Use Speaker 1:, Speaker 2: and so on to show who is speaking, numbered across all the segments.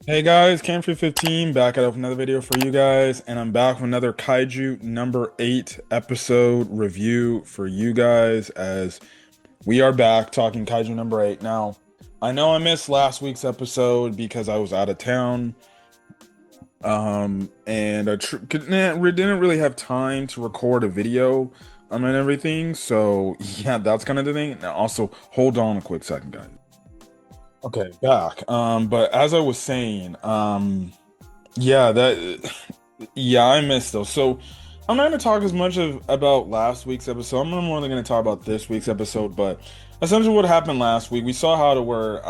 Speaker 1: Hey guys, Cam315 back out with another video for you guys, and I'm back with another Kaiju number 8 episode review for you guys as we are back talking Kaiju number 8. Now, I know I missed last week's episode because I was out of town, and didn't really have time to record a video, and everything, so yeah, that's kind of the thing. Now, also, hold on a quick second, guys. Okay, back. But as I was saying, yeah, yeah, I missed those. So I'm not going to talk as much about last week's episode. I'm more than going to talk about this week's episode. But essentially, what happened last week, we saw how to where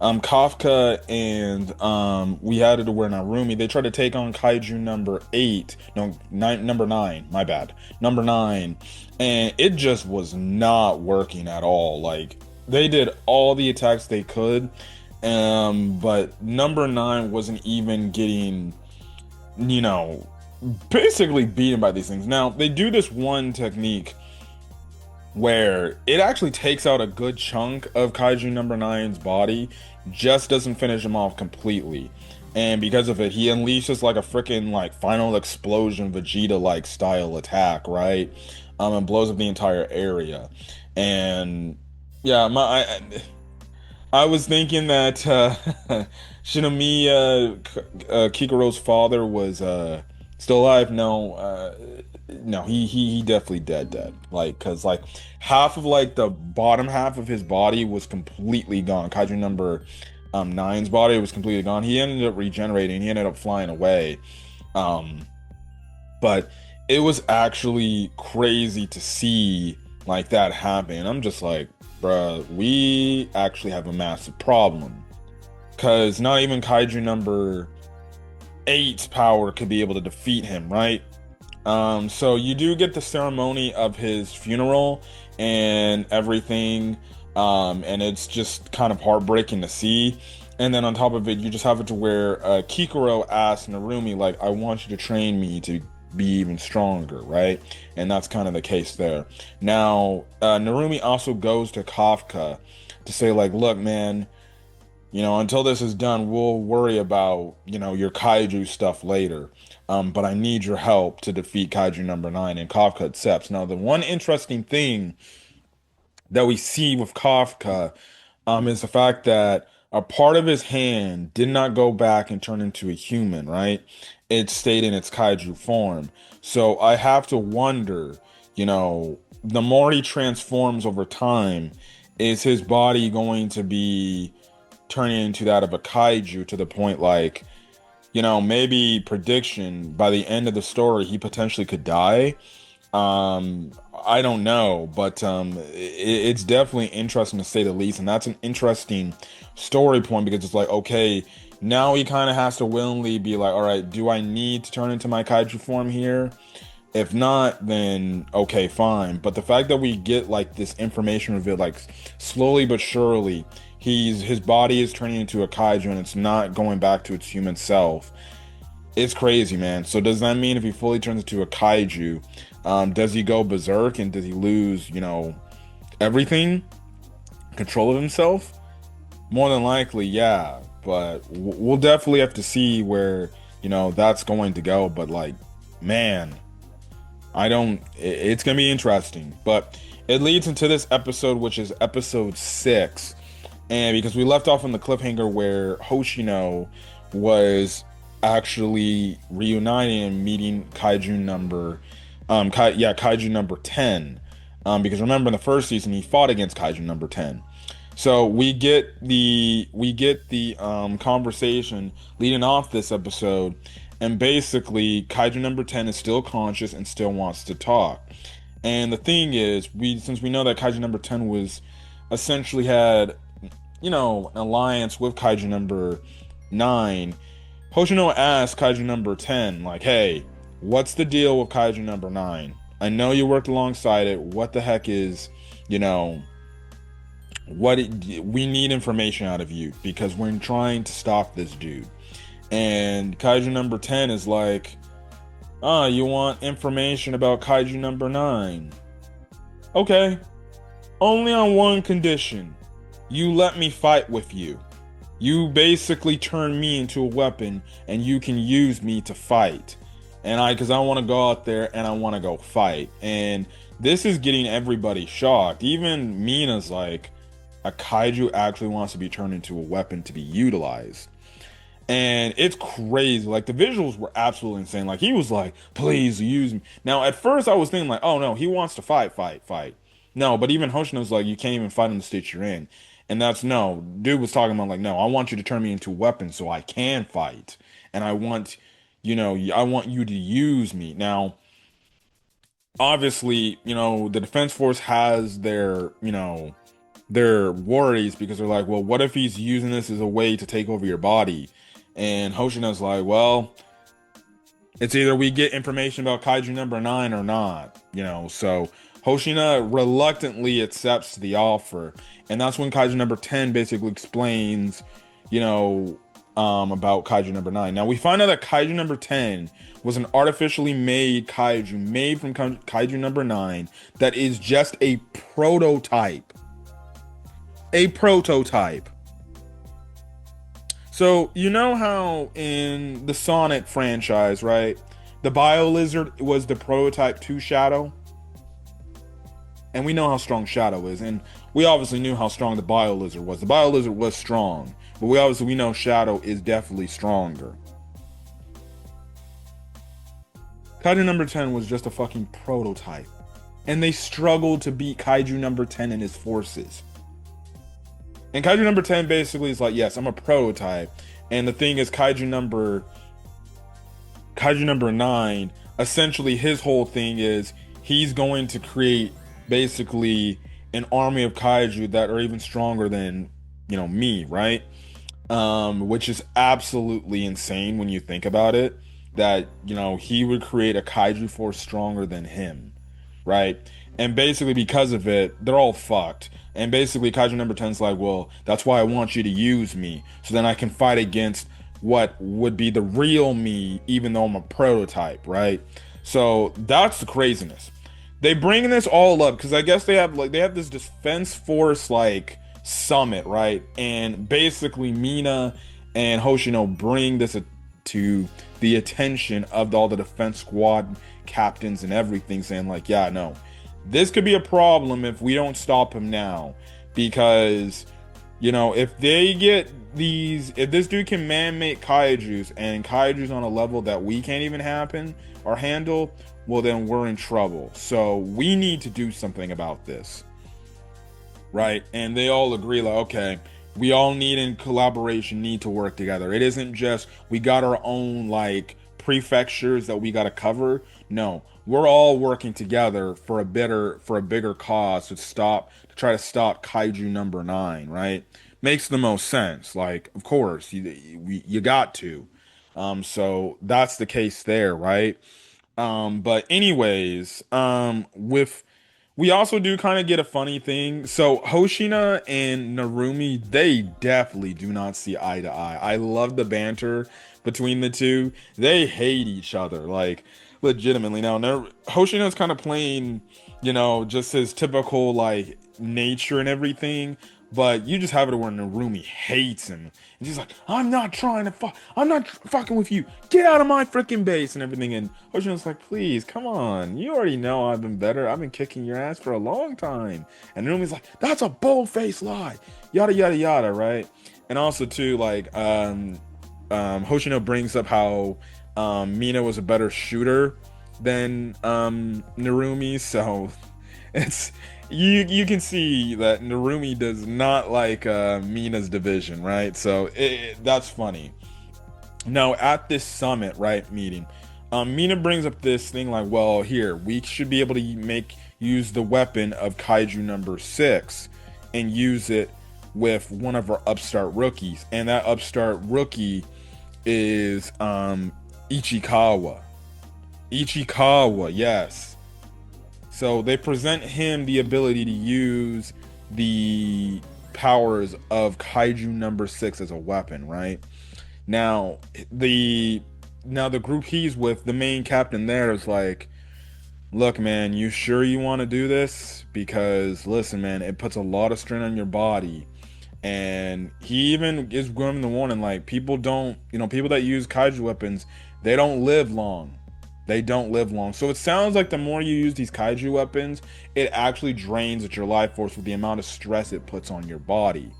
Speaker 1: Kafka and we had it to where Narumi they tried to take on Kaiju number 8, no, number 9. My bad, number 9, and it just was not working at all. Like they did all the attacks they could, but number 9 wasn't even getting, you know, basically beaten by these things. Now, they do this one technique where it actually takes out a good chunk of Kaiju number 9's body, just doesn't finish him off completely. And because of it, he unleashes like a freaking like final explosion Vegeta like style attack, right? And blows up the entire area. And yeah, I was thinking that Shinomiya Kikuro's father was still alive. No, no, he definitely dead. Like, cause like half of like the bottom half of his body was completely gone. Kaiju number 9's body was completely gone. He ended up regenerating. He ended up flying away. Um, but it was actually crazy to see like that happen. I'm just like, bruh, we actually have a massive problem. Cause not even Kaiju number 8's power could be able to defeat him, right? So you do get the ceremony of his funeral and everything. And it's just kind of heartbreaking to see. And then on top of it, you just have it to where Kikuro asks Narumi, like, I want you to train me to be even stronger, right? And that's kind of the case there. Now, Narumi also goes to Kafka to say, like, look, man, until this is done, we'll worry about, your kaiju stuff later. But I need your help to defeat kaiju number 9, and Kafka accepts. Now, the one interesting thing that we see with Kafka, is the fact that a part of his hand did not go back and turn into a human, right? It stayed in its kaiju form. So I have to wonder, the more he transforms over time, is his body going to be turning into that of a kaiju to the point like, maybe prediction by the end of the story, he potentially could die. I don't know, but it's definitely interesting to say the least, and that's an interesting story point because it's like, okay, now he kind of has to willingly be like, all right, do I need to turn into my kaiju form here? If not, then okay, fine. But the fact that we get like this information revealed, like slowly but surely, his body is turning into a kaiju and it's not going back to its human self. It's crazy, man. So does that mean if he fully turns into a kaiju, does he go berserk and does he lose, everything, control of himself? More than likely, yeah. But we'll definitely have to see where, that's going to go. But like, man, I don't. It's gonna be interesting. But it leads into this episode, which is episode 6, and because we left off on the cliffhanger where Hoshino was actually reuniting and meeting Kaiju number Kaiju number 10. Because remember in the first season he fought against Kaiju number 10. So we get the conversation leading off this episode, and basically Kaiju number 10 is still conscious and still wants to talk. And the thing is, since we know that Kaiju number 10 was essentially had, an alliance with Kaiju number 9, Hoshino asked Kaiju number 10, like, hey, what's the deal with Kaiju number 9? I know you worked alongside it. What the heck is, you know, we need information out of you because we're trying to stop this dude. And Kaiju number 10 is like, ah, you want information about Kaiju number 9? Okay, only on one condition. You let me fight with you. You basically turn me into a weapon and you can use me to fight. And because I want to go out there and I want to go fight. And this is getting everybody shocked. Even Mina's like, a kaiju actually wants to be turned into a weapon to be utilized. And it's crazy. Like the visuals were absolutely insane. Like he was like, "Please use me." Now, at first, I was thinking like, "Oh no, he wants to fight, fight, fight." No, but even Hoshino's like, "You can't even fight in the state you're in," and that's no. Dude was talking about like, "No, I want you to turn me into a weapon so I can fight, and I want, I want you to use me." Now, obviously, the Defense Force has their worries because they're like, well, what if he's using this as a way to take over your body? And Hoshina's like, well, it's either we get information about Kaiju number nine or not, So Hoshina reluctantly accepts the offer, and that's when Kaiju number 10 basically explains, about Kaiju number nine. Now we find out that Kaiju number 10 was an artificially made kaiju made from Kaiju number nine that is just a prototype. A prototype. So, you know how in the Sonic franchise, right? The Bio Lizard was the prototype to Shadow? And we know how strong Shadow is. And we obviously knew how strong the Bio Lizard was. The Bio Lizard was strong. But we know Shadow is definitely stronger. Kaiju number 10 was just a fucking prototype. And they struggled to beat Kaiju number 10 and his forces. And Kaiju number 10 basically is like, yes, I'm a prototype. And the thing is, Kaiju number 9, essentially his whole thing is he's going to create basically an army of kaiju that are even stronger than, me, right? Which is absolutely insane when you think about it. That, he would create a kaiju force stronger than him, right? And basically because of it, they're all fucked. And basically Kaiju number 10 is like, well, that's why I want you to use me. So then I can fight against what would be the real me, even though I'm a prototype, right? So that's the craziness. They bring this all up because I guess they have this defense force like summit, right? And basically Mina and Hoshino bring this to the attention of all the defense squad captains and everything, saying like, yeah, no, this could be a problem if we don't stop him now. Because, if if this dude can man-make kaijus and kaijus on a level that we can't even happen or handle, well, then we're in trouble. So we need to do something about this. Right? And they all agree, like, okay, we all need in collaboration, need to work together. It isn't just we got our own like prefectures that we got to cover. No, we're all working together for a bigger cause to try to stop Kaiju number 9, right? Makes the most sense. Like, of course, you got to. So that's the case there, right? But anyways, with we also do kind of get a funny thing. So Hoshina and Narumi, they definitely do not see eye to eye. I love the banter between the two. They hate each other, like legitimately. Now, Hoshina's kind of playing, just his typical like nature and everything. But you just have it where Narumi hates him. And she's like, I'm not trying to fuck. I'm not fucking with you. Get out of my freaking base and everything. And Hoshino's like, please, come on. You already know I've been better. I've been kicking your ass for a long time. And Narumi's like, that's a bold-faced lie. Yada, yada, yada, right? And also, too, like, Hoshino brings up how Mina was a better shooter than Narumi. So it's you can see that Narumi does not like Mina's division, right? So that's funny. Now at this summit, right, meeting, Mina brings up this thing like, well, here we should be able to use the weapon of Kaiju number 6 and use it with one of our upstart rookies, and that upstart rookie is Ichikawa. Ichikawa, yes. So they present him the ability to use the powers of Kaiju number 6 as a weapon, right? Now the group he's with, the main captain there is like, look, man, you sure you want to do this? Because listen, man, it puts a lot of strain on your body. And he even is giving the warning, like, people don't, people that use kaiju weapons, they don't live long. They don't live long. So it sounds like the more you use these kaiju weapons, it actually drains at your life force with the amount of stress it puts on your body.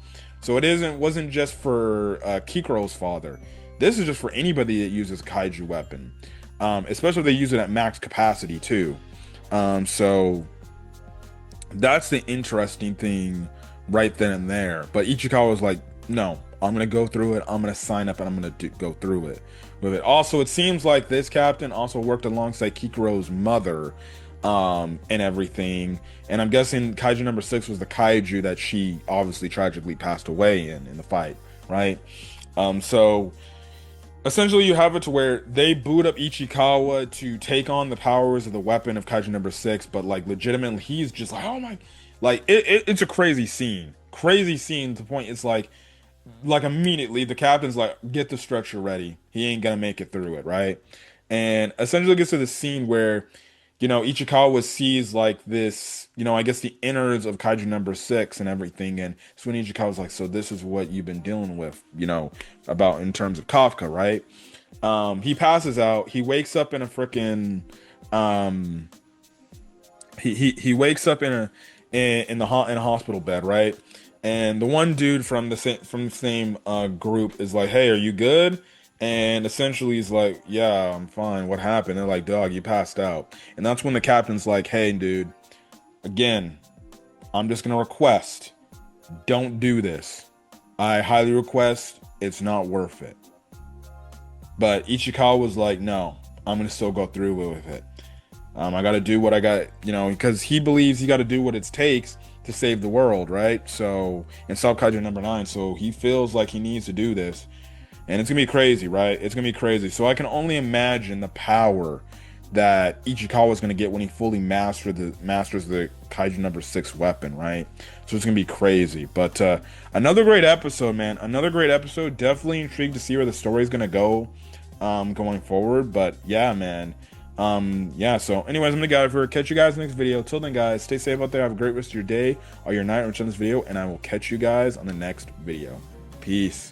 Speaker 1: So wasn't just for Kikuro's father. This is just for anybody that uses kaiju weapon, especially if they use it at max capacity too. So that's the interesting thing right then and there. But Ichikawa was like, no, I'm gonna go through it. I'm gonna sign up and I'm gonna go through it with it. Also, it seems like this captain also worked alongside Kikuro's mother, and everything. And I'm guessing Kaiju number 6 was the kaiju that she obviously tragically passed away in the fight, right? So essentially, you have it to where they boot up Ichikawa to take on the powers of the weapon of Kaiju number 6, but like legitimately, he's just like, oh my, like it's a crazy scene to the point it's like immediately the captain's like, get the stretcher ready, he ain't gonna make it through it, right? And essentially gets to the scene where Ichikawa sees like this, I guess the innards of Kaiju number 6 and everything. And it's when Ichikawa's like, so this is what you've been dealing with, about in terms of Kafka, right? He passes out. He wakes up in a freaking, he wakes up in in a hospital bed, right? And the one dude from the same group is like, hey, are you good? And essentially he's like, yeah, I'm fine. What happened? They're like, dog, you passed out. And that's when the captain's like, hey, dude, again, I'm just gonna request, don't do this. I highly request, it's not worth it. But Ichikawa was like, no, I'm gonna still go through with it. I gotta do what I got, because he believes he gotta do what it takes to save the world, right? So, and stop Kaiju number 9. So he feels like he needs to do this. And it's gonna be crazy, right? It's gonna be crazy. So I can only imagine the power that Ichikawa is gonna get when he fully masters the Kaiju number 6 weapon, right? So it's gonna be crazy. But another great episode, man. Another great episode. Definitely intrigued to see where the story is gonna go, going forward. But yeah, man. Yeah. So, anyways, I'm gonna get out of here. Catch you guys in the next video. Till then, guys, stay safe out there. Have a great rest of your day or your night. Watching this video, and I will catch you guys on the next video. Peace.